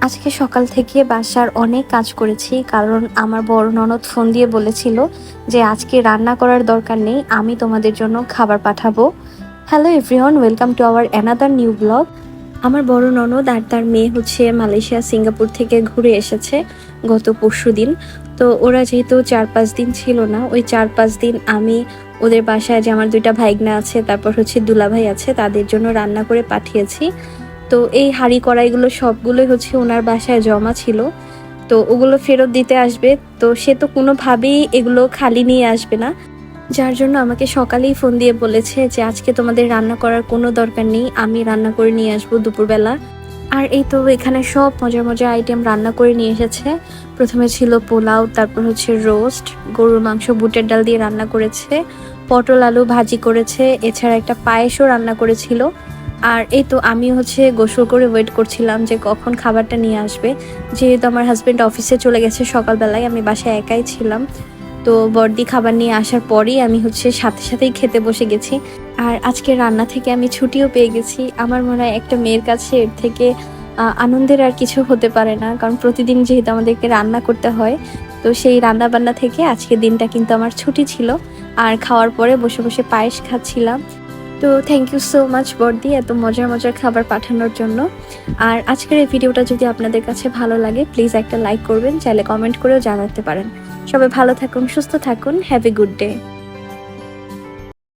আজকে সকাল থেকে বাসার অনেক কাজ করেছি, কারণ আমার বড় ননদ ফোন দিয়ে বলেছিল যে আজকে রান্না করার দরকার নেই, আমি তোমাদের জন্য খাবার পাঠাবো। Hello everyone, welcome to our another new blog. আমার বড় ননদ আর তার মেয়ে হচ্ছে মালয়েশিয়া সিঙ্গাপুর থেকে ঘুরে এসেছে গত পরশুদিন। তো ওরা যেহেতু 4-5 দিন ছিল না, ওই 4-5 দিন আমি ওদের বাসায়, যে আমার দুইটা ভাইগনা আছে, তারপর হচ্ছে দুলাভাই আছে, তাদের জন্য রান্না করে পাঠিয়েছি। তো এই হাঁড়ি কড়াইগুলো সবগুলোই হচ্ছে ওনার বাসায় জমা ছিল, তো ওগুলো ফেরত দিতে আসবে। তো সে তো কোনোভাবেই এগুলো খালি নিয়ে আসবে না, যার জন্য আমাকে সকালেই ফোন দিয়ে বলেছে যে আজকে তোমাদের রান্না করার কোনো দরকার নেই, আমি রান্না করে নিয়ে আসবো দুপুরবেলা। আর এই তো এখানে সব মজার মজার আইটেম রান্না করে নিয়ে এসেছে। প্রথমে ছিল পোলাও, তারপর হচ্ছে রোস্ট, গরুর মাংস বুটের ডাল দিয়ে রান্না করেছে, পটল আলু ভাজি করেছে, এছাড়া একটা পায়েসও রান্না করেছিল। আর এই তো আমি হচ্ছে গোসল করে ওয়েট করছিলাম যে কখন খাবারটা নিয়ে আসবে। যেহেতু আমার হাজব্যান্ড অফিসে চলে গেছে সকালবেলায়, আমি বাসায় একাই ছিলাম। তো বড়দি খাবার নিয়ে আসার পরেই আমি হচ্ছে সাথে সাথেই খেতে বসে গেছি। আর আজকে রান্না থেকে আমি ছুটিও পেয়ে গেছি। আমার মনে হয় একটা মেয়ের কাছে এর থেকে আনন্দের আর কিছু হতে পারে না, কারণ প্রতিদিন যেহেতু আমাদেরকে রান্না করতে হয়, তো সেই রান্না বান্না থেকে আজকের দিনটা কিন্তু আমার ছুটি ছিল। আর খাওয়ার পরে বসে বসে পায়েস খাচ্ছিলাম। তো থ্যাংক ইউ সো মাচ বড়দি, এত মজার মজার খাবার পাঠানোর জন্য। আর আজকের এই ভিডিওটা যদি আপনাদের কাছে ভালো লাগে, প্লিজ একটা লাইক করবেন, চাইলে কমেন্ট করেও জানাতে পারেন। সবাই ভালো থাকুন, সুস্থ থাকুন, হ্যাভ এ গুড ডে।